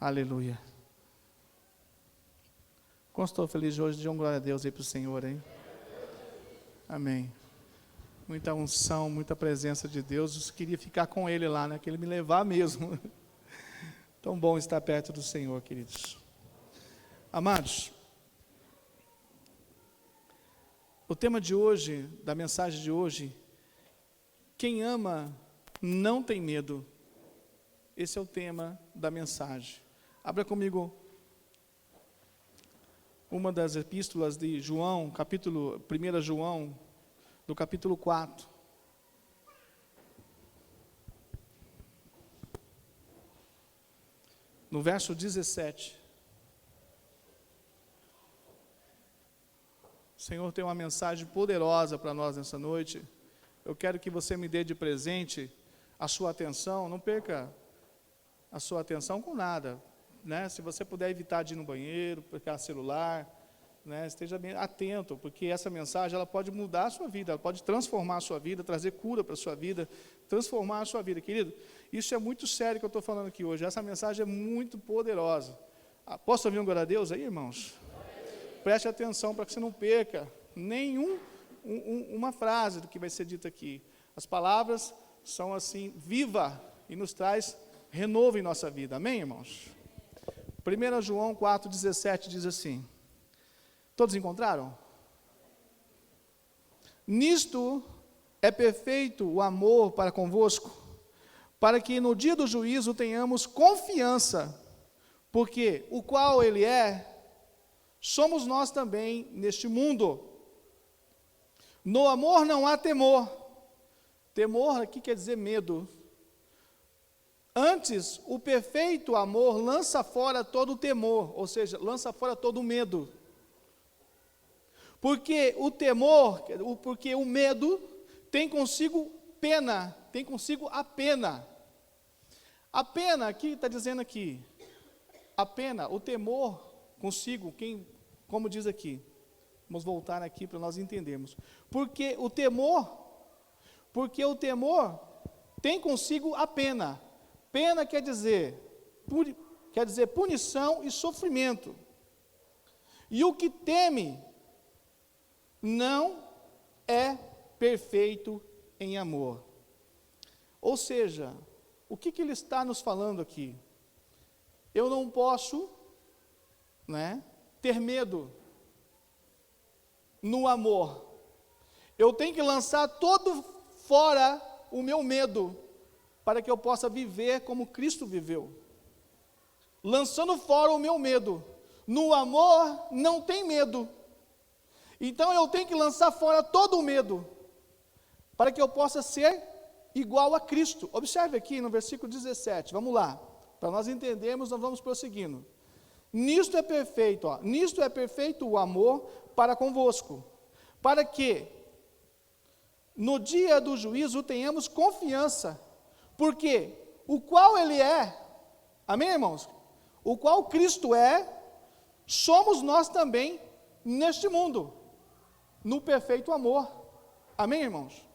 Aleluia. Como estou feliz hoje, de glória a Deus aí para o Senhor, hein? Amém. Muita unção, muita presença de Deus. Eu queria ficar com Ele lá, né? Que Ele me levar mesmo. Tão bom estar perto do Senhor, queridos. Amados, o tema de hoje, da mensagem de hoje, quem ama não tem medo. Esse é o tema da mensagem. Abra comigo uma das epístolas de João, 1 João, do capítulo 4. No verso 17. O Senhor tem uma mensagem poderosa para nós nessa noite. Eu quero que você me dê de presente a sua atenção, não perca a sua atenção com nada, né? Se você puder evitar de ir no banheiro, pegar celular, né? Esteja bem atento, porque essa mensagem ela pode mudar a sua vida, ela pode transformar a sua vida, trazer cura para a sua vida, transformar a sua vida, querido. Isso é muito sério que eu estou falando aqui hoje, essa mensagem é muito poderosa. Posso ouvir um glória a Deus aí, irmãos? Preste atenção para que você não perca uma frase do que vai ser dita aqui. As palavras são assim, viva e nos traz renovo em nossa vida. Amém, irmãos? 1 João 4,17 diz assim. Todos encontraram? Nisto é perfeito o amor para convosco, para que no dia do juízo tenhamos confiança, porque o qual Ele é, somos nós também neste mundo. No amor não há temor. Temor aqui quer dizer medo. Antes, o perfeito amor lança fora todo temor, ou seja, lança fora todo medo. Porque o medo tem consigo pena, tem consigo a pena. A pena, aqui está dizendo aqui, a pena, o temor consigo, como diz aqui, vamos voltar aqui para nós entendermos. Porque o temor tem consigo a pena. Pena quer dizer punição e sofrimento. E o que teme não é perfeito em amor. Ou seja, o que ele está nos falando aqui? Eu não posso, ter medo no amor. Eu tenho que lançar todo fora o meu medo, para que eu possa viver como Cristo viveu. Lançando fora o meu medo. No amor não tem medo. Então eu tenho que lançar fora todo o medo, para que eu possa ser igual a Cristo. Observe aqui no versículo 17, vamos lá. Para nós entendermos, nós vamos prosseguindo. Nisto é perfeito o amor para convosco, para que no dia do juízo tenhamos confiança, porque o qual Ele é, amém, irmãos? O qual Cristo é, somos nós também neste mundo, no perfeito amor, amém, irmãos?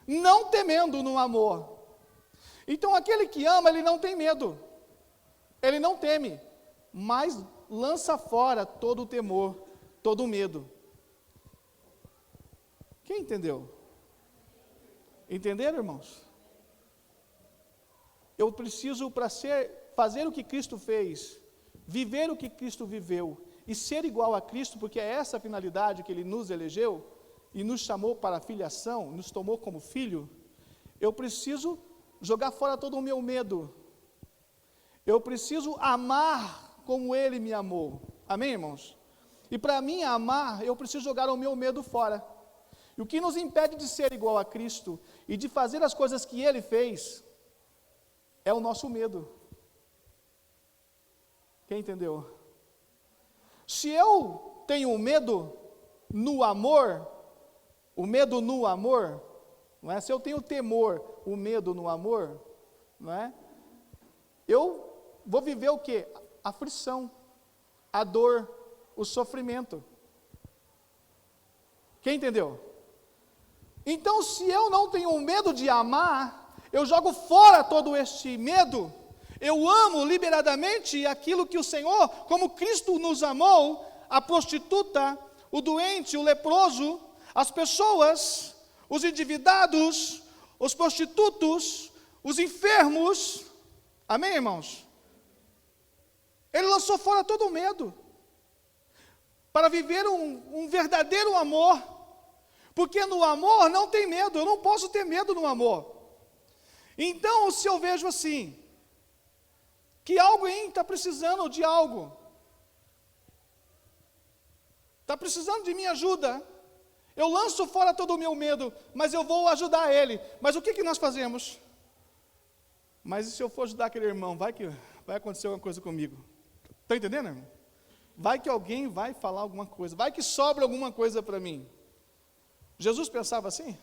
Não temendo no amor. Então aquele que ama, ele não tem medo, ele não teme, mas lança fora todo o temor, todo o medo. Quem entendeu? Entenderam, irmãos? Eu preciso, para fazer o que Cristo fez, viver o que Cristo viveu, e ser igual a Cristo, porque é essa a finalidade que Ele nos elegeu, e nos chamou para a filiação, nos tomou como filho. Eu preciso jogar fora todo o meu medo, eu preciso amar como Ele me amou, amém, irmãos? E para mim amar, eu preciso jogar o meu medo fora. E o que nos impede de ser igual a Cristo, e de fazer as coisas que Ele fez, é o nosso medo. Quem entendeu? Se eu tenho medo no amor, o medo no amor, não é? Se eu tenho temor, o medo no amor, não é? Eu vou viver o quê? A aflição, a dor, o sofrimento. Quem entendeu? Então, se eu não tenho medo de amar, eu jogo fora todo este medo, Eu amo liberadamente aquilo que o Senhor, como Cristo nos amou, a prostituta, o doente, o leproso, as pessoas, os endividados, os prostitutos, os enfermos. Amém, irmãos? Ele lançou fora todo o medo, para viver um verdadeiro amor, porque no amor não tem medo, eu não posso ter medo no amor. Então, se eu vejo assim, que alguém está precisando de algo, está precisando de minha ajuda, eu lanço fora todo o meu medo, mas eu vou ajudar ele. Mas o que nós fazemos? Mas e se eu for ajudar aquele irmão, vai que vai acontecer alguma coisa comigo? Está entendendo, irmão? Vai que alguém vai falar alguma coisa, vai que sobra alguma coisa para mim. Jesus pensava assim?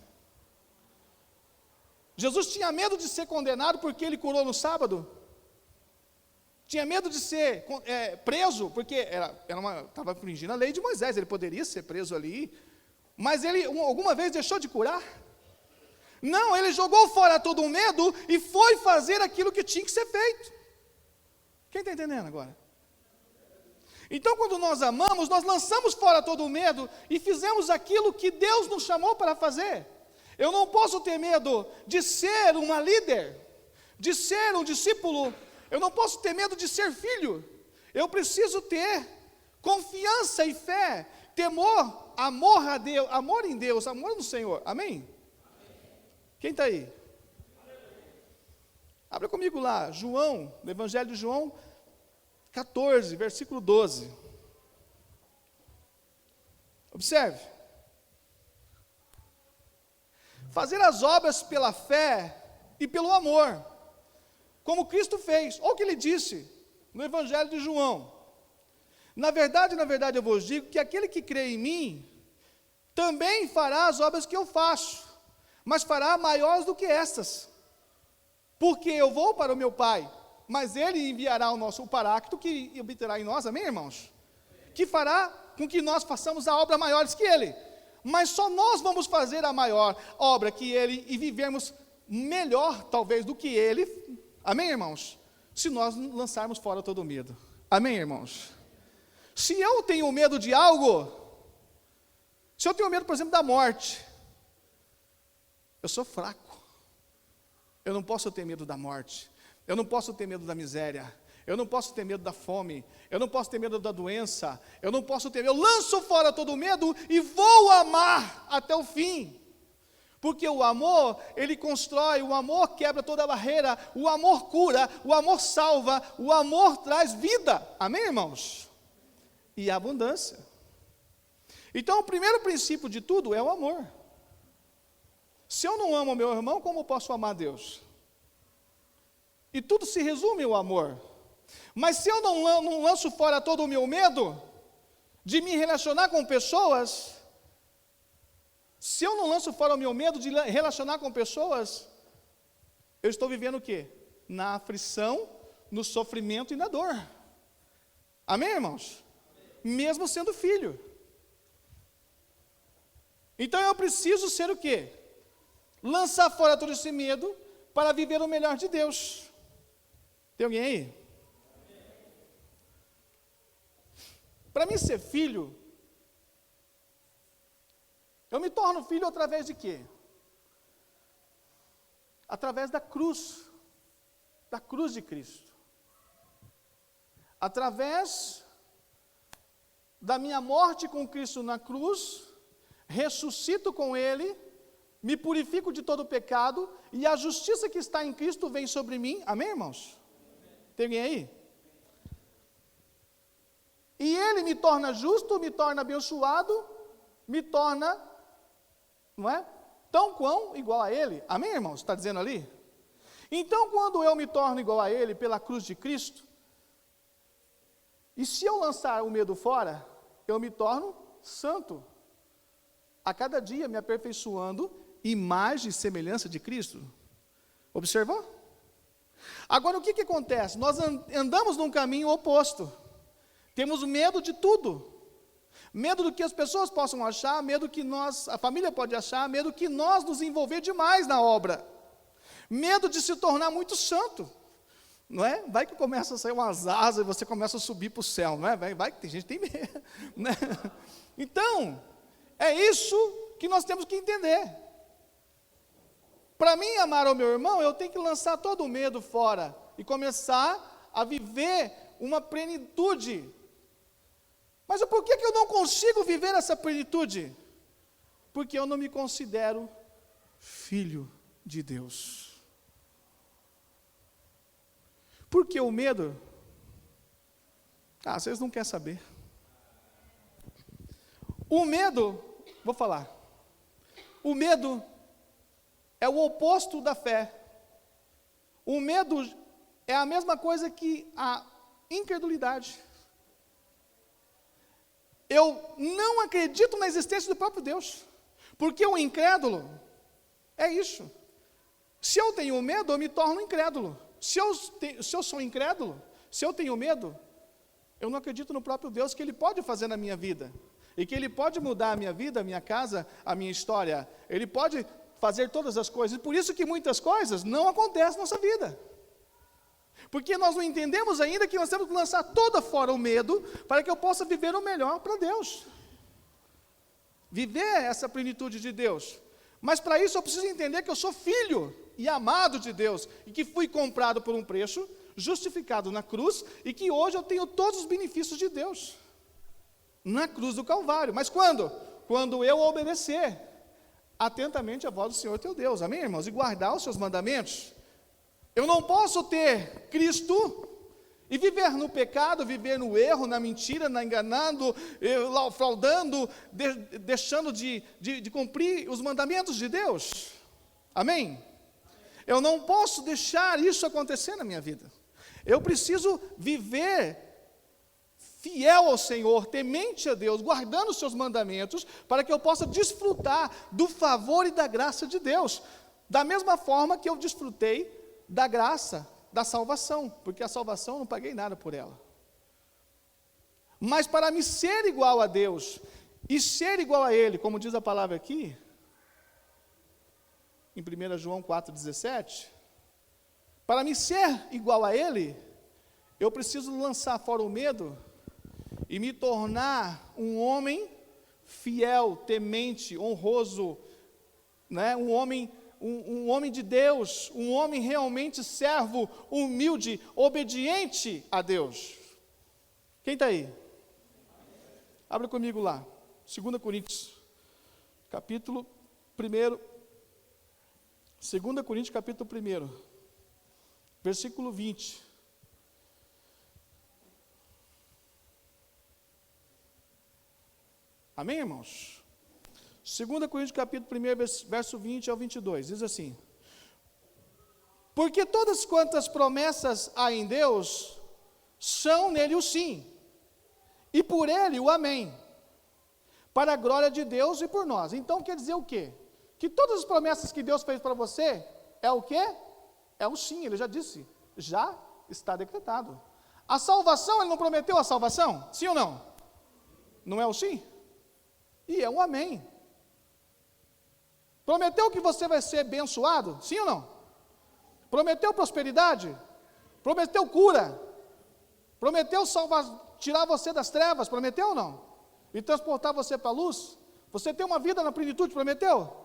Jesus tinha medo de ser condenado porque ele curou no sábado? Tinha medo de ser preso porque estava infringindo a lei de Moisés, ele poderia ser preso ali, mas ele alguma vez deixou de curar? Não, ele jogou fora todo o medo e foi fazer aquilo que tinha que ser feito. Quem está entendendo agora? Então, quando nós amamos, nós lançamos fora todo o medo e fizemos aquilo que Deus nos chamou para fazer. Eu não posso ter medo de ser uma líder, de ser um discípulo. Eu não posso ter medo de ser filho. Eu preciso ter confiança e fé, temor, amor a Deus, amor em Deus, amor no Senhor. Amém? Quem está aí? Abra comigo lá, João, no Evangelho de João 14, versículo 12. Observe. Fazer as obras pela fé e pelo amor, como Cristo fez. Olha o que ele disse no Evangelho de João. Na verdade, eu vos digo que aquele que crê em mim, também fará as obras que eu faço, mas fará maiores do que estas, porque eu vou para o meu Pai, mas Ele enviará o Paráclito que habitará em nós, amém, irmãos? Que fará com que nós façamos a obra maiores que Ele, mas só nós vamos fazer a maior obra que Ele e vivermos melhor, talvez, do que Ele, amém, irmãos? Se nós lançarmos fora todo o medo, amém, irmãos? Se eu tenho medo de algo, se eu tenho medo, por exemplo, da morte, eu sou fraco, eu não posso ter medo da morte, eu não posso ter medo da miséria, eu não posso ter medo da fome, eu não posso ter medo da doença, eu não posso ter medo, eu lanço fora todo o medo e vou amar até o fim, porque o amor, ele constrói, o amor quebra toda a barreira, o amor cura, o amor salva, o amor traz vida, amém, irmãos? E abundância. Então, o primeiro princípio de tudo é o amor. Se eu não amo meu irmão, como eu posso amar Deus? E tudo se resume ao amor. Mas se eu não lanço fora todo o meu medo de me relacionar com pessoas, se eu não lanço fora o meu medo de relacionar com pessoas, eu estou vivendo o quê? Na aflição, no sofrimento e na dor. Amém, irmãos? Mesmo sendo filho. Então eu preciso ser o quê? Lançar fora todo esse medo para viver o melhor de Deus. Tem alguém aí? Para mim ser filho, eu me torno filho através de quê? Através da cruz de Cristo. Através da minha morte com Cristo na cruz, ressuscito com Ele, me purifico de todo o pecado, e a justiça que está em Cristo vem sobre mim, amém, irmãos? Tem alguém aí? E Ele me torna justo, me torna abençoado, me torna, não é? Tão quão igual a Ele, amém, irmãos? Está dizendo ali? Então, quando eu me torno igual a Ele, pela cruz de Cristo, e se eu lançar o medo fora, eu me torno santo, a cada dia me aperfeiçoando, imagem e semelhança de Cristo. Observou? Agora o que acontece? Nós andamos num caminho oposto, temos medo de tudo, medo do que as pessoas possam achar, medo que a família pode achar, medo que nós nos envolver demais na obra, medo de se tornar muito santo, não é? Vai que começa a sair umas asas e você começa a subir para o céu, não é? Vai que tem gente que tem medo, né? Então, é isso que nós temos que entender. Para mim amar o meu irmão, eu tenho que lançar todo o medo fora e começar a viver uma plenitude. Mas por que eu não consigo viver essa plenitude? Porque eu não me considero filho de Deus. Por que o medo? Vocês não querem saber. O medo, vou falar. O medo é o oposto da fé. O medo é a mesma coisa que a incredulidade. Eu não acredito na existência do próprio Deus. Porque o incrédulo é isso. Se eu tenho medo, eu me torno incrédulo. Se eu sou incrédulo, se eu tenho medo, eu não acredito no próprio Deus que Ele pode fazer na minha vida. E que Ele pode mudar a minha vida, a minha casa, a minha história. Ele pode fazer todas as coisas. E por isso que muitas coisas não acontecem na nossa vida. Porque nós não entendemos ainda que nós temos que lançar toda fora o medo para que eu possa viver o melhor para Deus. Viver essa plenitude de Deus. Mas para isso eu preciso entender que eu sou filho e amado de Deus, e que fui comprado por um preço, justificado na cruz, e que hoje eu tenho todos os benefícios de Deus, na cruz do Calvário. Mas quando? Quando eu obedecer atentamente a voz do Senhor teu Deus, amém, irmãos? E guardar os seus mandamentos. Eu não posso ter Cristo e viver no pecado, viver no erro, na mentira, na enganando, fraudando, deixando de cumprir os mandamentos de Deus. Amém? Eu não posso deixar isso acontecer na minha vida. Eu preciso viver fiel ao Senhor, temente a Deus, guardando os seus mandamentos, para que eu possa desfrutar do favor e da graça de Deus, da mesma forma que eu desfrutei da graça, da salvação, porque a salvação eu não paguei nada por ela. Mas para me ser igual a Deus, e ser igual a Ele, como diz a palavra aqui, em 1 João 4,17, para me ser igual a Ele, eu preciso lançar fora o medo, e me tornar um homem fiel, temente, honroso, né? um homem de Deus, um homem realmente servo, humilde, obediente a Deus. Quem está aí? Abra comigo lá, 2 Coríntios, capítulo 1, 2 Coríntios, capítulo 1, versículo 20. Amém, irmãos? 2 Coríntios, capítulo 1, verso 20 ao 22, diz assim: porque todas quantas promessas há em Deus, são nele o sim, e por ele o amém, para a glória de Deus e por nós. Então quer dizer o quê? Que todas as promessas que Deus fez para você, é o quê? É o sim, ele já disse, já está decretado. A salvação, ele não prometeu a salvação? Sim ou não? Não é o sim? E é um amém. Prometeu que você vai ser abençoado? Sim ou não? Prometeu prosperidade? Prometeu cura? Prometeu tirar você das trevas? Prometeu ou não? E transportar você para a luz? Você tem uma vida na plenitude? Prometeu?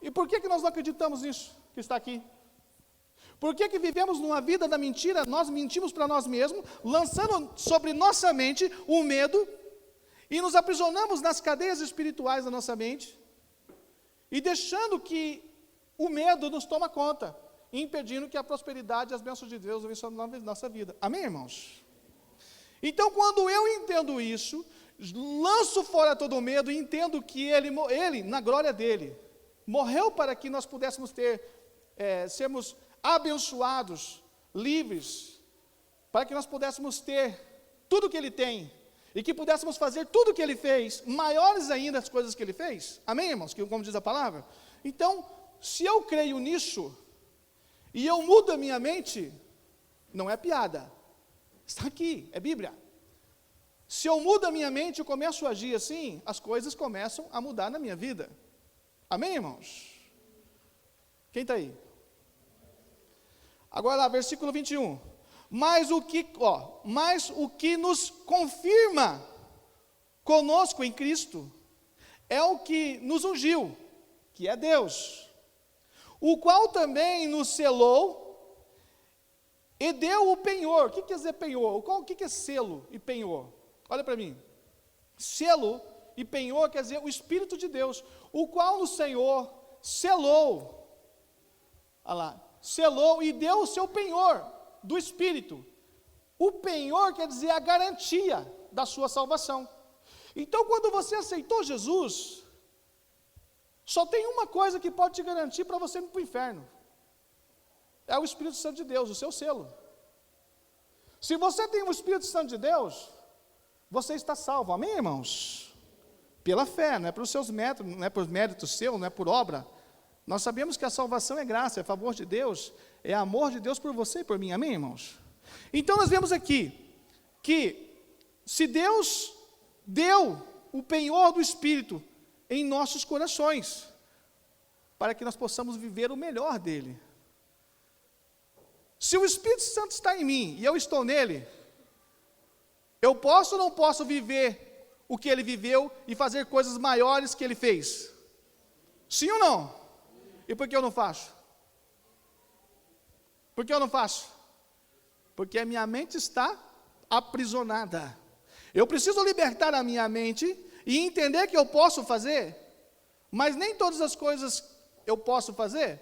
E por que nós não acreditamos nisso que está aqui? Por que vivemos numa vida da mentira? Nós mentimos para nós mesmos, lançando sobre nossa mente o medo, e nos aprisionamos nas cadeias espirituais da nossa mente, e deixando que o medo nos toma conta, impedindo que a prosperidade e as bênçãos de Deus venham sobre a nossa vida. Amém, irmãos? Então, quando eu entendo isso, lanço fora todo o medo e entendo que Ele, na glória dEle, morreu para que nós pudéssemos sermos abençoados, livres, para que nós pudéssemos ter tudo que Ele tem, e que pudéssemos fazer tudo o que Ele fez, maiores ainda as coisas que Ele fez. Amém, irmãos? Como diz a palavra? Então, se eu creio nisso, e eu mudo a minha mente, não é piada, está aqui, é Bíblia. Se eu mudo a minha mente e começo a agir assim, as coisas começam a mudar na minha vida. Amém, irmãos? Quem está aí? Agora lá, versículo 21. Mas o que nos confirma conosco em Cristo é o que nos ungiu, que é Deus, o qual também nos selou e deu o penhor. O que quer dizer penhor? O que é selo e penhor? Olha para mim. Selo e penhor quer dizer o Espírito de Deus, o qual o Senhor selou. Olha lá. Selou e deu o seu penhor do Espírito. O penhor quer dizer a garantia da sua salvação. Então, quando você aceitou Jesus, só tem uma coisa que pode te garantir para você ir para o inferno. É o Espírito Santo de Deus, o seu selo. Se você tem o Espírito Santo de Deus, você está salvo. Amém, irmãos? Pela fé, não é pelos seus méritos, não é por mérito seu, não é por obra. Nós sabemos que a salvação é graça, é favor de Deus, é amor de Deus por você e por mim. Amém, irmãos? Então, nós vemos aqui que se Deus deu o penhor do Espírito em nossos corações, para que nós possamos viver o melhor dele. Se o Espírito Santo está em mim e eu estou nele, eu posso ou não posso viver o que ele viveu e fazer coisas maiores que ele fez? Sim ou não? E por que eu não faço? Por que eu não faço? Porque a minha mente está aprisionada. Eu preciso libertar a minha mente e entender que eu posso fazer, mas nem todas as coisas eu posso fazer.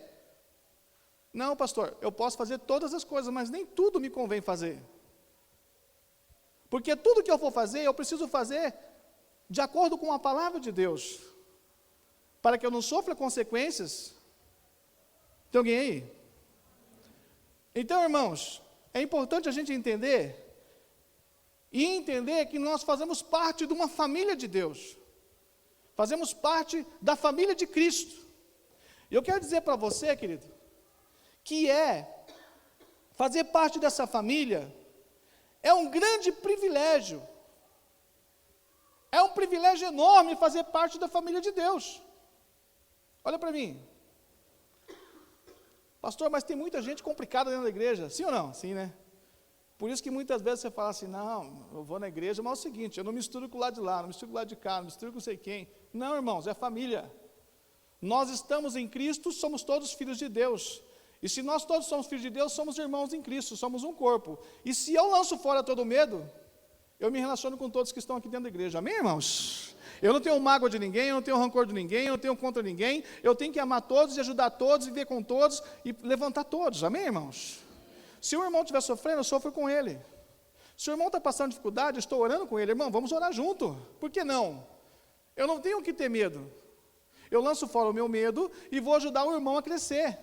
Não, pastor, eu posso fazer todas as coisas, mas nem tudo me convém fazer. Porque tudo que eu for fazer, eu preciso fazer de acordo com a palavra de Deus, para que eu não sofra consequências. Tem alguém aí? Então, irmãos, é importante a gente entender que nós fazemos parte de uma família de Deus. Fazemos parte da família de Cristo. E eu quero dizer para você, querido, que fazer parte dessa família é um grande privilégio. É um privilégio enorme fazer parte da família de Deus. Olha para mim. Pastor, mas tem muita gente complicada dentro da igreja. Sim ou não? Sim, né? Por isso que muitas vezes você fala assim, não, eu vou na igreja, mas é o seguinte, eu não misturo com o lado de lá, não misturo com o lado de cá, não misturo com não sei quem. Não, irmãos, é família. Nós estamos em Cristo, somos todos filhos de Deus. E se nós todos somos filhos de Deus, somos irmãos em Cristo, somos um corpo. E se eu lanço fora todo medo, eu me relaciono com todos que estão aqui dentro da igreja. Amém, irmãos? Eu não tenho mágoa de ninguém, eu não tenho rancor de ninguém, eu não tenho contra ninguém. Eu tenho que amar todos e ajudar todos, viver com todos e levantar todos. Amém, irmãos? Se o irmão estiver sofrendo, eu sofro com ele. Se o irmão está passando dificuldade, eu estou orando com ele. Irmão, vamos orar junto. Por que não? Eu não tenho que ter medo. Eu lanço fora o meu medo e vou ajudar o irmão a crescer.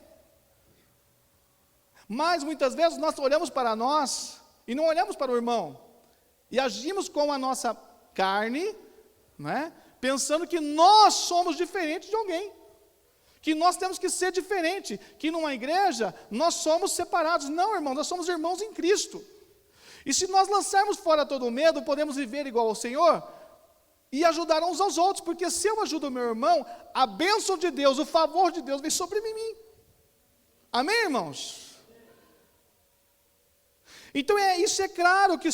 Mas muitas vezes nós olhamos para nós e não olhamos para o irmão. E agimos com a nossa carne, né, pensando que nós somos diferentes de alguém. Que nós temos que ser diferente, que numa igreja nós somos separados. Não, irmão, nós somos irmãos em Cristo. E se nós lançarmos fora todo o medo, podemos viver igual ao Senhor e ajudar uns aos outros, porque se eu ajudo o meu irmão, a bênção de Deus, o favor de Deus vem sobre mim. Amém, irmãos? Então isso é claro que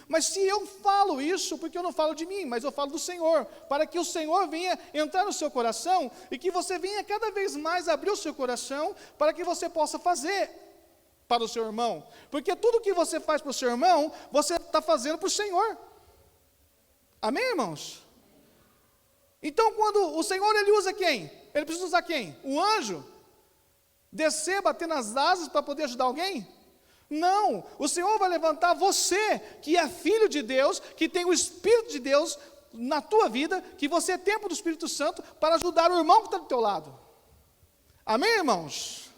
mas se eu falo isso, porque eu não falo de mim, mas eu falo do Senhor, para que o Senhor venha entrar no seu coração, e que você venha cada vez mais abrir o seu coração, para que você possa fazer para o seu irmão, porque tudo que você faz para o seu irmão, você está fazendo para o Senhor. Amém, irmãos? Então quando o Senhor, Ele usa quem? Ele precisa usar quem? O anjo? Descer, bater nas asas para poder ajudar alguém? Não, o Senhor vai levantar você, que é filho de Deus, que tem o Espírito de Deus na tua vida, que você é templo do Espírito Santo, para ajudar o irmão que está do teu lado. Amém, irmãos?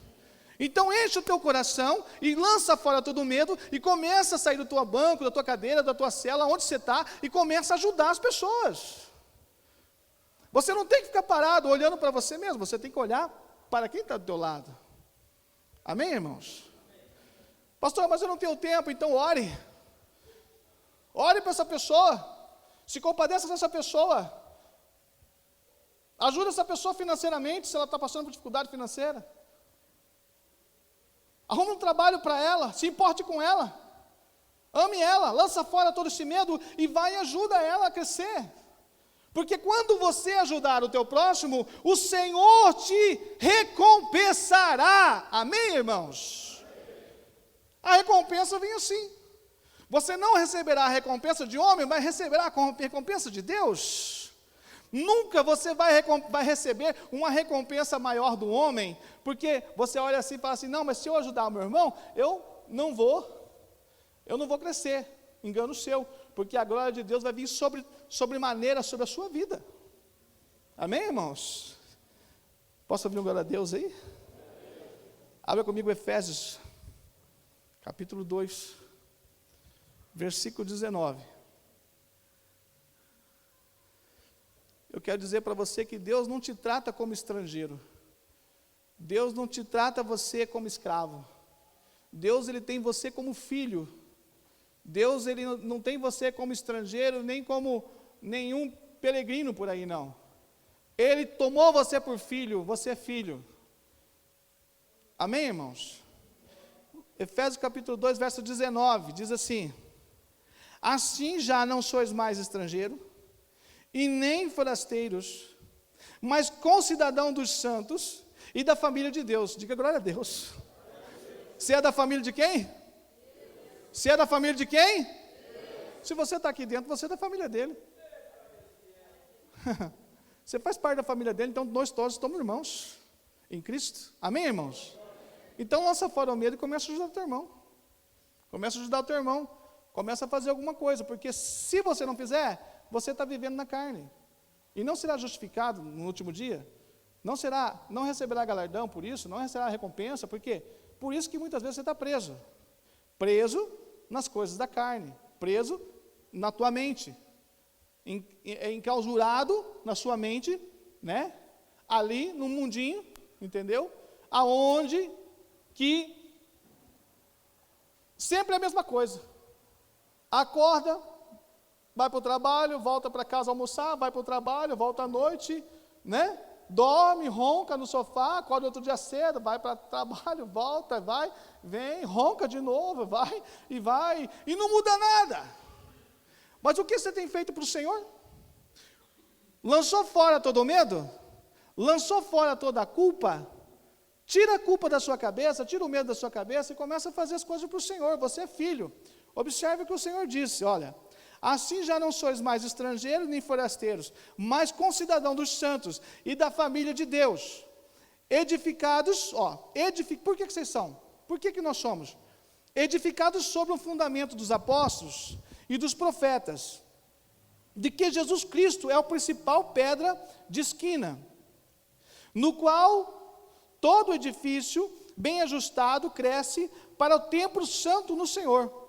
Então enche o teu coração e lança fora todo o medo, e começa a sair do teu banco, da tua cadeira, da tua cela, onde você está, e começa a ajudar as pessoas. Você não tem que ficar parado olhando para você mesmo, você tem que olhar para quem está do teu lado. Amém, irmãos? Pastor, mas eu não tenho tempo, então ore. Ore para essa pessoa. Se compadeça dessa pessoa. Ajuda essa pessoa financeiramente, se ela está passando por dificuldade financeira. Arrume um trabalho para ela, se importe com ela. Ame ela, lança fora todo esse medo e vai e ajuda ela a crescer. Porque quando você ajudar o teu próximo, o Senhor te recompensará. Amém, irmãos? A recompensa vem assim. Você não receberá a recompensa de homem, mas receberá a recompensa de Deus. Nunca você vai receber uma recompensa maior do homem, porque você olha assim e fala assim, não, mas se eu ajudar o meu irmão, eu não vou crescer. Engano seu, porque a glória de Deus vai vir sobremaneira sobre a sua vida. Amém, irmãos? Posso ouvir um glória a Deus aí? Abra comigo Efésios, capítulo 2, versículo 19. Eu quero dizer para você que Deus não te trata como estrangeiro. Deus não te trata você como escravo. Deus, Ele tem você como filho. Deus, Ele não tem você como estrangeiro, nem como nenhum peregrino por aí, não. Ele tomou você por filho, você é filho. Amém, irmãos? Efésios capítulo 2, verso 19, diz assim: assim já não sois mais estrangeiro, e nem forasteiros, mas concidadão dos santos e da família de Deus. Diga glória a Deus. Você é da família de quem? Você é da família de quem? Se você está aqui dentro, você é da família dele. Você faz parte da família dele, então nós todos somos irmãos em Cristo. Amém, irmãos? Então lança fora o medo e começa a ajudar o teu irmão. Começa a ajudar o teu irmão. Começa a fazer alguma coisa, porque se você não fizer, você está vivendo na carne. E não será justificado no último dia. Não receberá galardão por isso, não receberá recompensa, por quê? Por isso que muitas vezes você está preso. Preso nas coisas da carne, preso na tua mente, enclausurado na sua mente, né? Ali no mundinho, entendeu? Aonde que sempre é a mesma coisa. Acorda, vai para o trabalho, volta para casa almoçar, vai para o trabalho, volta à noite, né? Dorme, ronca no sofá, acorda outro dia cedo, vai para o trabalho, volta, vai, vem, ronca de novo, vai, e não muda nada. Mas o que você tem feito para o Senhor? Lançou fora todo o medo? Lançou fora toda a culpa? Tira a culpa da sua cabeça, tira o medo da sua cabeça e começa a fazer as coisas para o Senhor. Você é filho. Observe o que o Senhor disse, olha: assim já não sois mais estrangeiros nem forasteiros, mas concidadão dos santos e da família de Deus, edificados, por que vocês são? Por que nós somos? Edificados sobre o fundamento dos apóstolos e dos profetas, de que Jesus Cristo é o principal pedra de esquina, no qual todo edifício bem ajustado cresce para o templo santo no Senhor,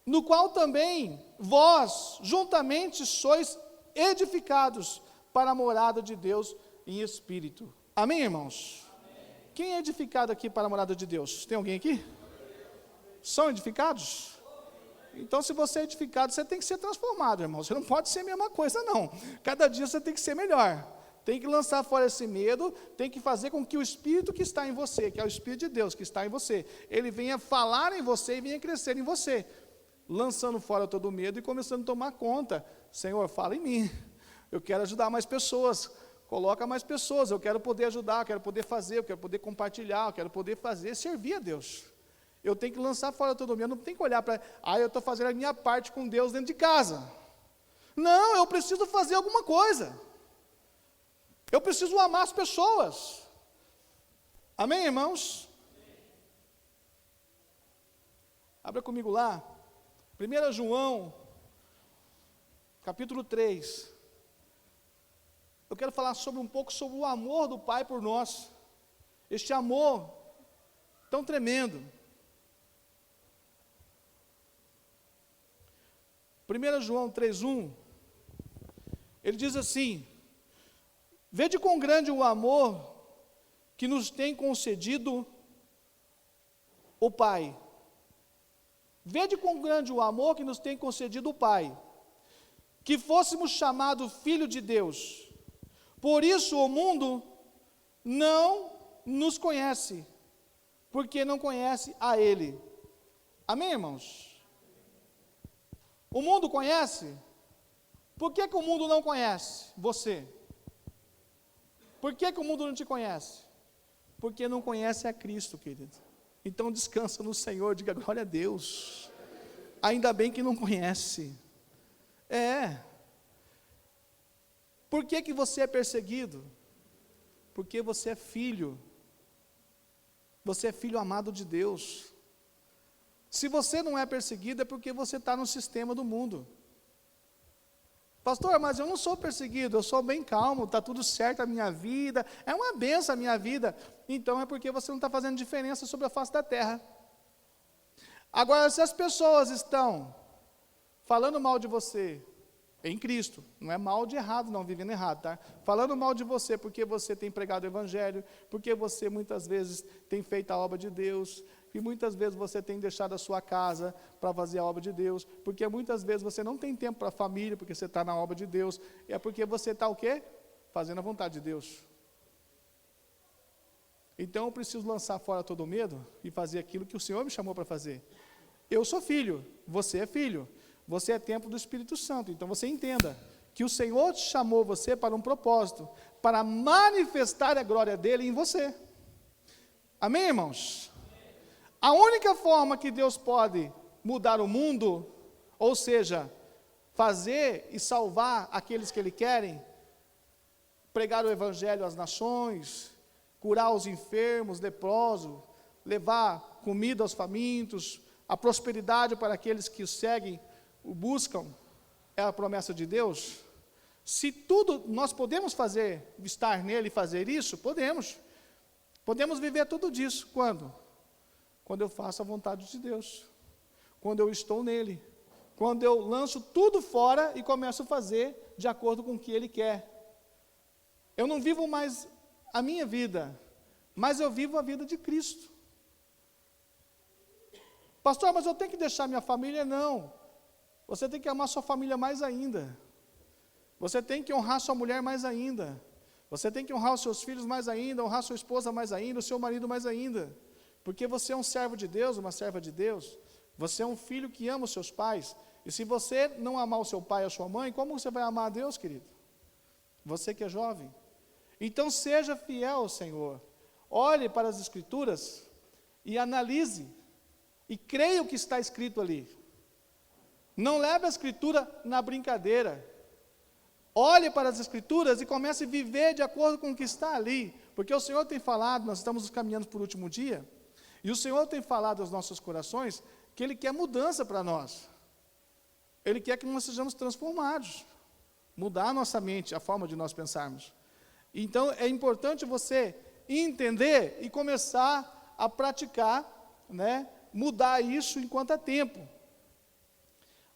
no qual também vós juntamente sois edificados para a morada de Deus em espírito. Amém, irmãos? Amém. Quem é edificado aqui para a morada de Deus? Tem alguém aqui? São edificados? Então, se você é edificado, você tem que ser transformado, irmão. Você não pode ser a mesma coisa, não. Cada dia você tem que ser melhor. Tem que lançar fora esse medo, tem que fazer com que o Espírito que está em você, que é o Espírito de Deus que está em você, ele venha falar em você e venha crescer em você, lançando fora todo o medo e começando a tomar conta. Senhor, fala em mim, eu quero ajudar mais pessoas, coloca mais pessoas, eu quero poder ajudar, eu quero poder fazer, eu quero poder compartilhar, eu quero poder fazer, servir a Deus. Eu tenho que lançar fora todo o medo, não tem que olhar para, eu estou fazendo a minha parte com Deus dentro de casa. Não, eu preciso fazer alguma coisa. Eu preciso amar as pessoas. Amém, irmãos? Abra comigo lá. 1 João, capítulo 3. Eu quero falar um pouco sobre o amor do Pai por nós. Este amor tão tremendo. 1 João 3,1, ele diz assim: vede quão grande o amor que nos tem concedido o Pai. Vede quão grande o amor que nos tem concedido o Pai, que fôssemos chamados filho de Deus. Por isso o mundo não nos conhece, porque não conhece a Ele. Amém, irmãos? O mundo conhece? Por que o mundo não conhece você? Por que o mundo não te conhece? Porque não conhece a Cristo, querido. Então descansa no Senhor, diga glória a Deus. Ainda bem que não conhece. Por que você é perseguido? Porque você é filho. Você é filho amado de Deus. Se você não é perseguido, é porque você está no sistema do mundo. Pastor, mas eu não sou perseguido, eu sou bem calmo, está tudo certo a minha vida, é uma benção a minha vida. Então é porque você não está fazendo diferença sobre a face da terra. Agora, se as pessoas estão falando mal de você, em Cristo, não é mal de errado, não, vivendo errado, tá? Falando mal de você porque você tem pregado o Evangelho, porque você muitas vezes tem feito a obra de Deus, e muitas vezes você tem deixado a sua casa para fazer a obra de Deus, porque muitas vezes você não tem tempo para a família, porque você está na obra de Deus, é porque você está o quê? Fazendo a vontade de Deus. Então eu preciso lançar fora todo o medo e fazer aquilo que o Senhor me chamou para fazer. Eu sou filho, você é filho, você é templo do Espírito Santo, então você entenda que o Senhor te chamou você para um propósito, para manifestar a glória dEle em você. Amém, irmãos? A única forma que Deus pode mudar o mundo, ou seja, fazer e salvar aqueles que Ele querem, pregar o Evangelho às nações, curar os enfermos, leprosos, levar comida aos famintos, a prosperidade para aqueles que o seguem, o buscam, é a promessa de Deus. Se tudo nós podemos fazer, estar nele e fazer isso, podemos viver tudo disso, quando? Quando eu faço a vontade de Deus, quando eu estou nele, quando eu lanço tudo fora e começo a fazer de acordo com o que Ele quer. Eu não vivo mais a minha vida, mas eu vivo a vida de Cristo. Pastor, mas eu tenho que deixar minha família? Não, você tem que amar sua família mais ainda, você tem que honrar sua mulher mais ainda, você tem que honrar os seus filhos mais ainda, honrar sua esposa mais ainda, o seu marido mais ainda, porque você é um servo de Deus, uma serva de Deus, você é um filho que ama os seus pais, e se você não amar o seu pai e a sua mãe, como você vai amar a Deus, querido? Você que é jovem. Então seja fiel ao Senhor, olhe para as Escrituras e analise, e creia o que está escrito ali. Não leve a Escritura na brincadeira, olhe para as Escrituras e comece a viver de acordo com o que está ali, porque o Senhor tem falado, nós estamos caminhando para o último dia, e o Senhor tem falado aos nossos corações que Ele quer mudança para nós. Ele quer que nós sejamos transformados, mudar a nossa mente, a forma de nós pensarmos. Então é importante você entender e começar a praticar, mudar isso enquanto há tempo.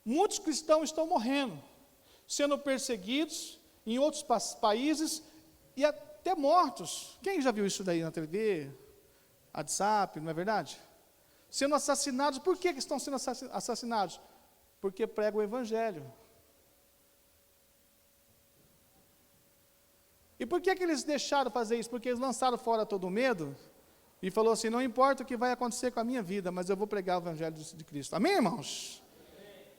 Muitos cristãos estão morrendo, sendo perseguidos em outros países e até mortos. Quem já viu isso daí na TV? WhatsApp, não é verdade? Sendo assassinados. Por que estão sendo assassinados? Porque pregam o Evangelho. E por que eles deixaram fazer isso? Porque eles lançaram fora todo o medo e falou assim, não importa o que vai acontecer com a minha vida, mas eu vou pregar o Evangelho de Cristo. Amém, irmãos?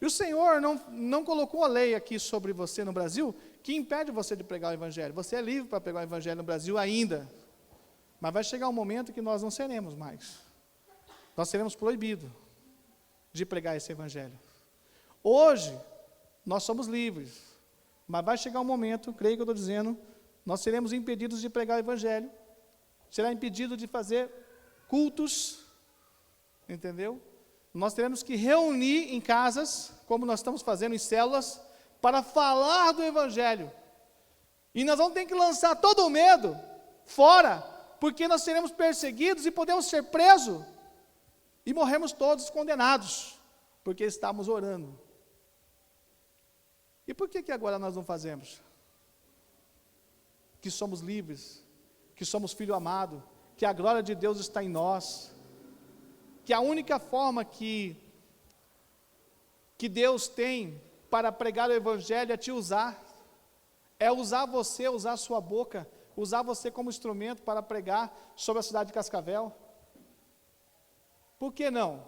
E o Senhor não colocou a lei aqui sobre você no Brasil que impede você de pregar o Evangelho. Você é livre para pregar o Evangelho no Brasil ainda. Mas vai chegar um momento que nós não seremos mais. Nós seremos proibidos de pregar esse Evangelho. Hoje, nós somos livres. Mas vai chegar um momento, creio que eu estou dizendo, nós seremos impedidos de pregar o Evangelho. Será impedido de fazer cultos. Entendeu? Nós teremos que reunir em casas, como nós estamos fazendo em células, para falar do Evangelho. E nós vamos ter que lançar todo o medo fora, porque nós seremos perseguidos e podemos ser presos e morremos todos condenados, porque estamos orando. E por que agora nós não fazemos? Que somos livres, que somos filho amado, que a glória de Deus está em nós, que a única forma que Deus tem para pregar o Evangelho é te usar, é usar você, usar a sua boca, usar você como instrumento para pregar sobre a cidade de Cascavel. Por que não?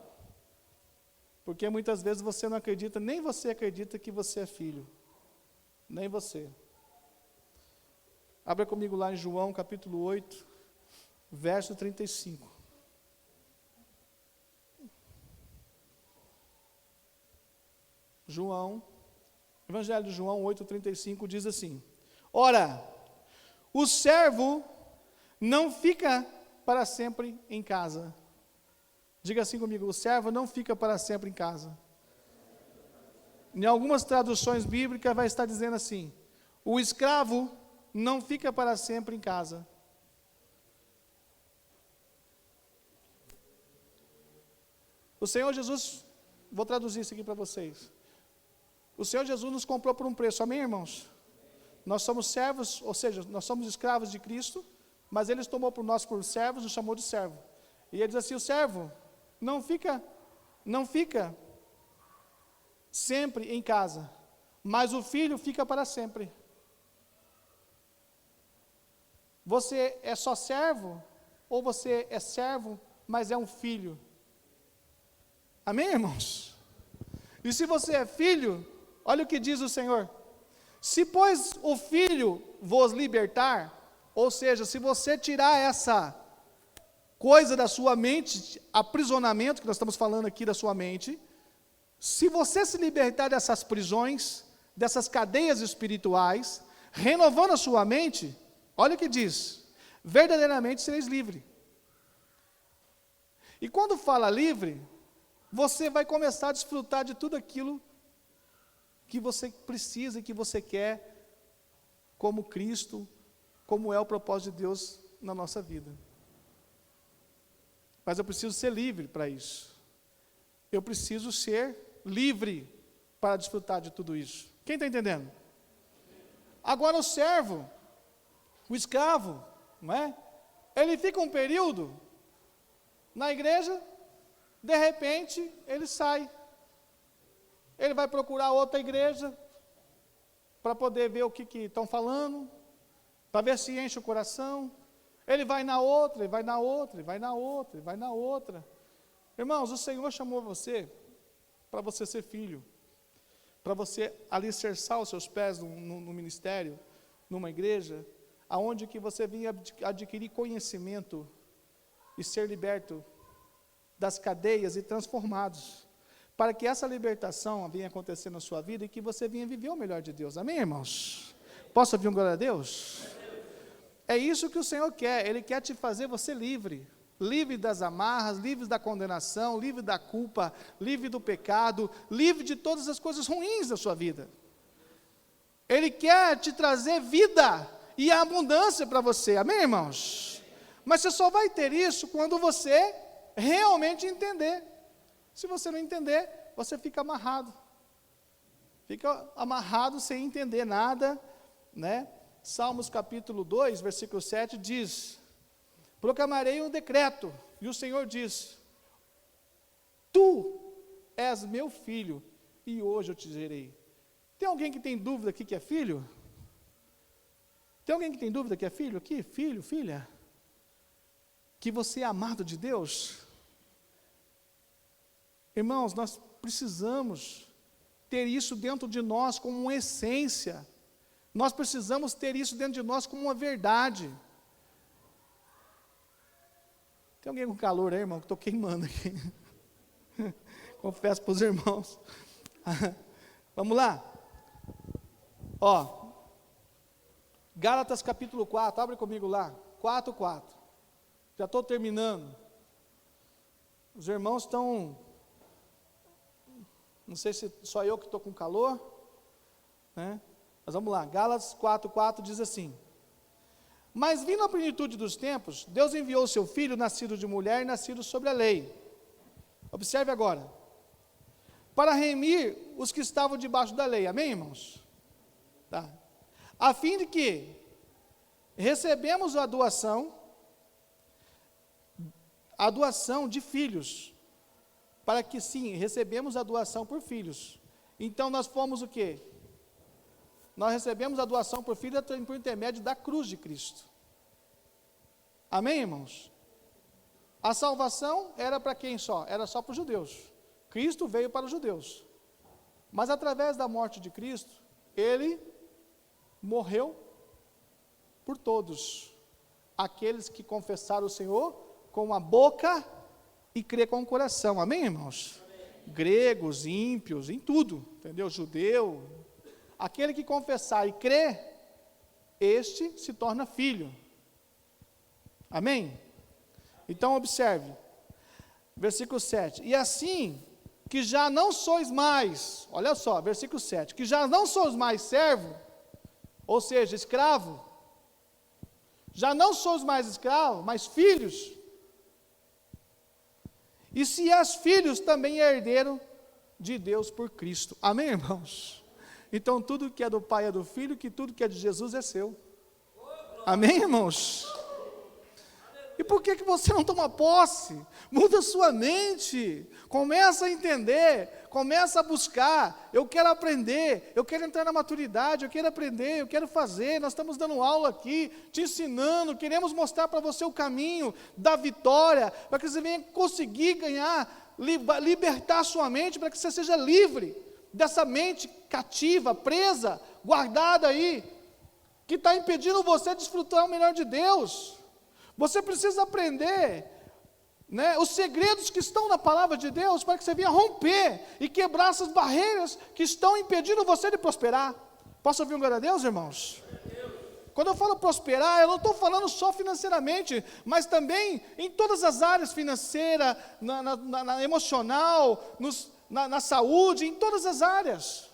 Porque muitas vezes você não acredita, nem você acredita que você é filho. Nem você. Abra comigo lá em João, capítulo 8, verso 35. João, Evangelho de João 8,35 diz assim: Ora, o servo não fica para sempre em casa. Diga assim comigo: o servo não fica para sempre em casa. Em algumas traduções bíblicas vai estar dizendo assim: o escravo não fica para sempre em casa. O Senhor Jesus, vou traduzir isso aqui para vocês. O Senhor Jesus nos comprou por um preço, amém, irmãos? Nós somos servos, ou seja, nós somos escravos de Cristo, mas Ele tomou por nós por servos, nos chamou de servo. E Ele diz assim: o servo não fica sempre em casa, mas o filho fica para sempre. Você é só servo, ou você é servo, mas é um filho? Amém, irmãos? E se você é filho, olha o que diz o Senhor: se pois o filho vos libertar, ou seja, se você tirar essa coisa da sua mente, aprisionamento que nós estamos falando aqui da sua mente, se você se libertar dessas prisões, dessas cadeias espirituais, renovando a sua mente, olha o que diz: verdadeiramente sereis livre. E quando fala livre, você vai começar a desfrutar de tudo aquilo que você precisa e que você quer, como Cristo, como é o propósito de Deus na nossa vida. Mas eu preciso ser livre para isso. Eu preciso ser livre para desfrutar de tudo isso. Quem está entendendo? Agora o servo, o escravo, não é? Ele fica um período na igreja, de repente ele sai. Ele vai procurar outra igreja para poder ver o que estão falando, para ver se enche o coração. Ele vai na outra, ele vai na outra, ele vai na outra, ele vai na outra. Irmãos, o Senhor chamou você para você ser filho, para você alicerçar os seus pés no ministério, numa igreja, aonde que você vinha adquirir conhecimento e ser liberto das cadeias e transformados, para que essa libertação venha acontecer na sua vida e que você venha viver o melhor de Deus. Amém, irmãos? Posso ouvir um glória a Deus? É isso que o Senhor quer. Ele quer te fazer você livre. Livre das amarras, livre da condenação, livre da culpa, livre do pecado, livre de todas as coisas ruins da sua vida. Ele quer te trazer vida e abundância para você. Amém, irmãos? Mas você só vai ter isso quando você realmente entender. Se você não entender, você fica amarrado. Fica amarrado sem entender nada, né? Salmos capítulo 2, versículo 7 diz: proclamarei um decreto, e o Senhor diz: tu és meu filho, e hoje eu te gerei. Tem alguém que tem dúvida aqui que é filho? Tem alguém que tem dúvida que é filho aqui? Filho, filha? Que você é amado de Deus? Irmãos, nós precisamos ter isso dentro de nós como uma essência. Nós precisamos ter isso dentro de nós como uma verdade. Tem alguém com calor aí, irmão? Que estou queimando aqui. Confesso para os irmãos. Vamos lá. Ó, Gálatas capítulo 4, abre comigo lá. 4:4. Já estou terminando. Os irmãos estão... Não sei se só eu que estou com calor, né? Mas vamos lá, Gálatas 4:4 diz assim: mas vindo a plenitude dos tempos, Deus enviou o seu Filho, nascido de mulher e nascido sobre a lei. Observe agora. Para remir os que estavam debaixo da lei, amém, irmãos? Tá. A fim de que recebemos a doação de filhos, para que sim, recebemos a doação por filhos. Então nós fomos o quê? Nós recebemos a doação por filho por intermédio da cruz de Cristo. Amém, irmãos? A salvação era para quem só? Era só para os judeus. Cristo veio para os judeus. Mas através da morte de Cristo, ele morreu por todos. Aqueles que confessaram o Senhor com a boca e crê com o coração. Amém, irmãos? Amém. Gregos, ímpios, em tudo, entendeu? Judeu. Aquele que confessar e crê, este se torna filho. Amém? Então observe, versículo 7, e assim, que já não sois mais, olha só, versículo 7, que já não sois mais servo, ou seja, escravo, já não sois mais escravo, mas filhos, e se és filhos, também é herdeiro de Deus por Cristo. Amém, irmãos? Então tudo que é do Pai é do Filho, que tudo que é de Jesus é seu. Amém, irmãos? E por que você não toma posse? Muda sua mente, começa a entender, começa a buscar. Eu quero aprender, eu quero entrar na maturidade, eu quero aprender, eu quero fazer. Nós estamos dando aula aqui, te ensinando, queremos mostrar para você o caminho da vitória, para que você venha conseguir ganhar, libertar sua mente, para que você seja livre dessa mente cativa, presa, guardada aí, que está impedindo você de desfrutar o melhor de Deus. Você precisa aprender, né, os segredos que estão na palavra de Deus, para que você venha romper e quebrar essas barreiras que estão impedindo você de prosperar. Posso ouvir um glória a Deus, irmãos? Quando eu falo prosperar, eu não estou falando só financeiramente, mas também em todas as áreas, financeira, na emocional, na saúde, em todas as áreas.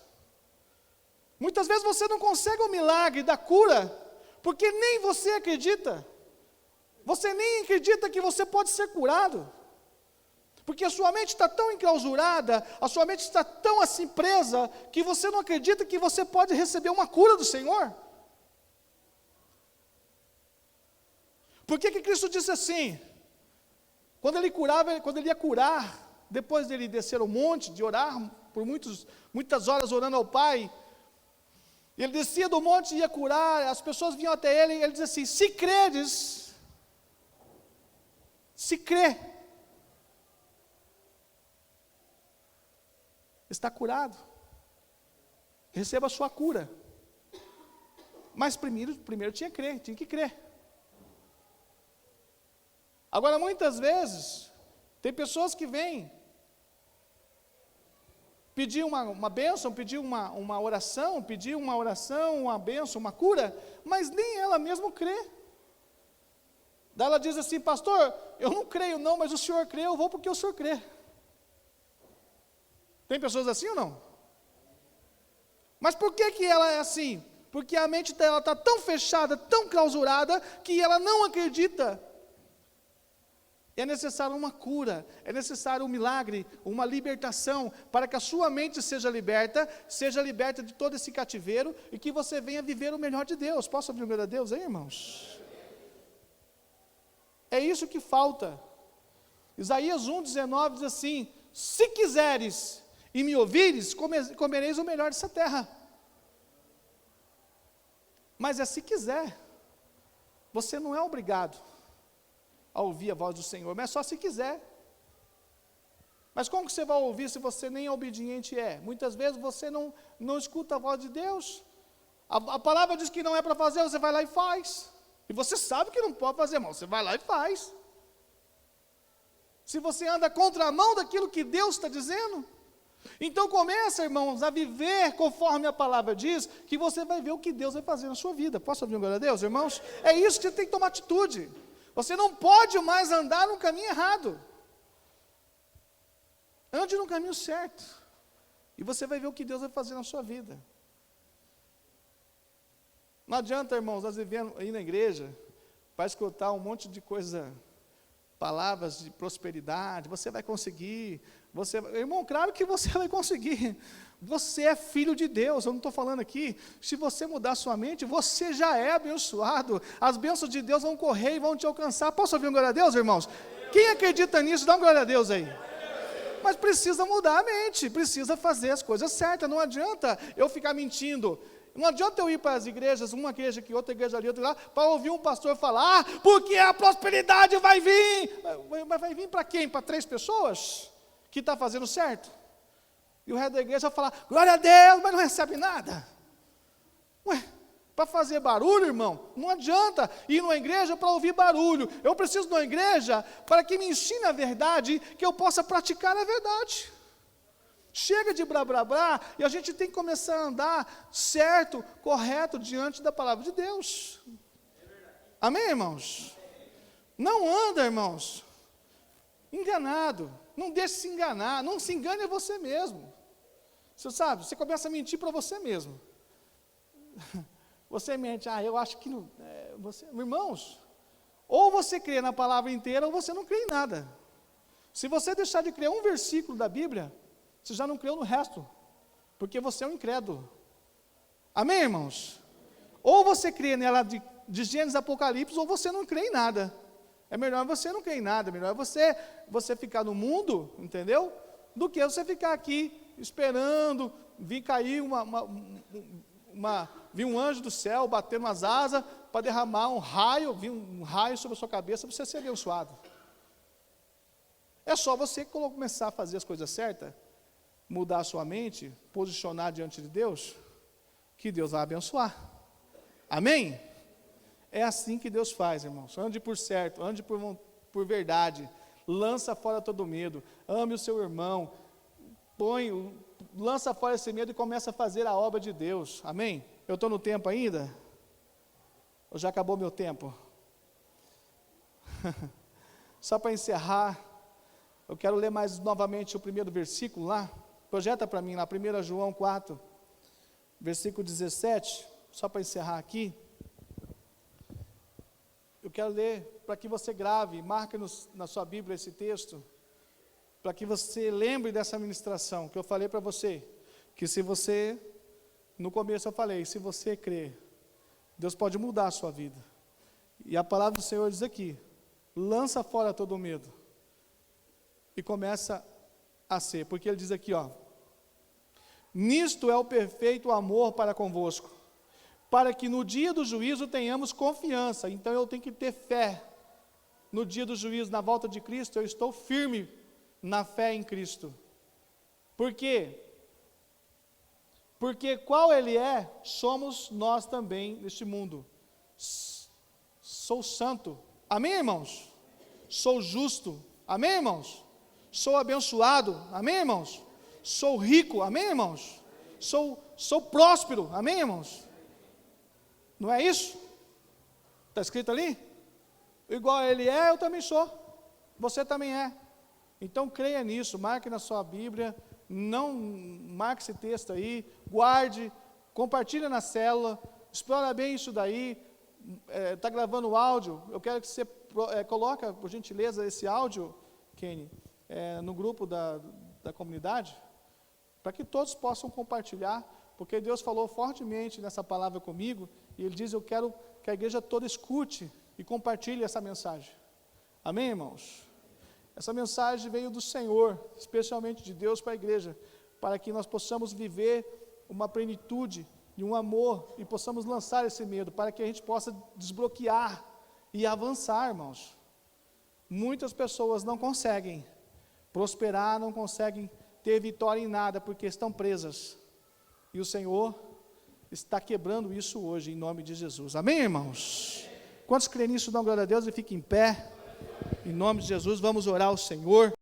Muitas vezes você não consegue o milagre da cura, porque nem você acredita. Você nem acredita que você pode ser curado, porque a sua mente está tão enclausurada, a sua mente está tão assim presa, que você não acredita que você pode receber uma cura do Senhor. Por que Cristo disse assim? Quando ele ia curar, depois dele descer o monte, de orar por muitas horas orando ao Pai, ele descia do monte e ia curar, as pessoas vinham até ele, e ele dizia assim: se credes, se crê, está curado, receba a sua cura. Mas primeiro tinha que crer. Agora, muitas vezes, tem pessoas que vêm pedir uma bênção, pedir uma oração, uma bênção, uma cura, mas nem ela mesma crê. Daí ela diz assim: pastor, eu não creio não, mas o senhor crê, eu vou porque o senhor crê. Tem pessoas assim ou não? Mas por que ela é assim? Porque a mente dela está tão fechada, tão clausurada, que ela não acredita. É necessário uma cura, é necessário um milagre, uma libertação, para que a sua mente seja liberta de todo esse cativeiro, e que você venha viver o melhor de Deus. Posso ouvir o glória a Deus aí, irmãos? É isso que falta. Isaías 1,19 diz assim: se quiseres e me ouvires, comereis o melhor dessa terra. Mas é se quiser. Você não é obrigado a ouvir a voz do Senhor, mas é só se quiser. Mas como que você vai ouvir se você nem obediente é? Muitas vezes você não escuta a voz de Deus. A palavra diz que não é para fazer, você vai lá e faz. E você sabe que não pode fazer mal, você vai lá e faz. Se você anda contramão daquilo que Deus está dizendo, então começa, irmãos, a viver conforme a palavra diz, que você vai ver o que Deus vai fazer na sua vida. Posso ouvir um glória a Deus, irmãos? É isso que você tem que tomar atitude. Você não pode mais andar no caminho errado. Ande no caminho certo, e você vai ver o que Deus vai fazer na sua vida. Não adianta, irmãos, nós vivemos aí na igreja, para escutar um monte de coisa, palavras de prosperidade, você vai conseguir, irmão, claro que você vai conseguir, você é filho de Deus, eu não estou falando aqui, se você mudar sua mente, você já é abençoado, as bênçãos de Deus vão correr e vão te alcançar. Posso ouvir um glória a Deus, irmãos? Quem acredita nisso, dá um glória a Deus aí. Mas precisa mudar a mente, precisa fazer as coisas certas, não adianta eu ficar mentindo. Não adianta eu ir para as igrejas, uma igreja aqui, outra igreja ali, outra lá, para ouvir um pastor falar, porque a prosperidade vai vir. Mas vai vir para quem? Para 3 pessoas que está fazendo certo? E o resto da igreja vai falar, glória a Deus, mas não recebe nada. Ué, para fazer barulho, irmão, não adianta ir numa igreja para ouvir barulho. Eu preciso de uma igreja para que me ensine a verdade, que eu possa praticar a verdade. Chega de blá, blá, blá, e a gente tem que começar a andar certo, correto, diante da palavra de Deus. Amém, irmãos? Não anda, irmãos, enganado. Não deixe se enganar. Não se engane a você mesmo. Você sabe, você começa a mentir para você mesmo. Você mente, eu acho que não. Irmãos, ou você crê na palavra inteira, ou você não crê em nada. Se você deixar de crer um versículo da Bíblia, você já não creu no resto, porque você é um incrédulo. Amém, irmãos? Ou você crê nela de Gênesis a Apocalipse, ou você não crê em nada. É melhor você não crer em nada, é melhor você ficar no mundo, entendeu? Do que você ficar aqui esperando, vir cair vir um anjo do céu, bater umas asas, para derramar um raio, vir um raio sobre a sua cabeça, para você ser abençoado. É só você começar a fazer as coisas certas, mudar a sua mente, posicionar diante de Deus, que Deus vai abençoar. Amém? É assim que Deus faz, irmãos. Ande por certo, ande por verdade, lança fora todo medo, ame o seu irmão, lança fora esse medo e começa a fazer a obra de Deus. Amém? Eu estou no tempo ainda? Ou já acabou meu tempo? Só para encerrar, eu quero ler mais novamente o primeiro versículo lá. Projeta para mim lá, 1 João 4, versículo 17, só para encerrar aqui. Eu quero ler para que você grave, marque na sua Bíblia esse texto, para que você lembre dessa ministração que eu falei para você, que se você, no começo eu falei, se você crer, Deus pode mudar a sua vida. E a palavra do Senhor diz aqui, lança fora todo o medo, e começa a ser, porque ele diz aqui, nisto é o perfeito amor para convosco, para que no dia do juízo tenhamos confiança. Então eu tenho que ter fé. No dia do juízo, na volta de Cristo, eu estou firme na fé em Cristo. Por quê? Porque qual Ele é, somos nós também neste mundo. Sou santo. Amém, irmãos? Sou justo. Amém, irmãos? Sou abençoado. Amém, irmãos? Sou rico. Amém, irmãos? Sou próspero. Amém, irmãos? Não é isso? Está escrito ali? Igual Ele é, eu também sou. Você também é. Então creia nisso, marque na sua Bíblia, não marque esse texto aí, guarde, compartilhe na célula, explora bem isso daí, está gravando o áudio, eu quero que você coloque, por gentileza, esse áudio, Kenny, no grupo da comunidade, para que todos possam compartilhar, porque Deus falou fortemente nessa palavra comigo, e Ele diz, eu quero que a igreja toda escute e compartilhe essa mensagem. Amém, irmãos? Essa mensagem veio do Senhor, especialmente de Deus para a igreja, para que nós possamos viver uma plenitude e um amor, e possamos lançar esse medo, para que a gente possa desbloquear e avançar, irmãos. Muitas pessoas não conseguem prosperar, não conseguem ter vitória em nada, porque estão presas. E o Senhor está quebrando isso hoje, em nome de Jesus. Amém, irmãos? Quantos creem nisso, dão glória a Deus e fiquem em pé. Em nome de Jesus, vamos orar ao Senhor.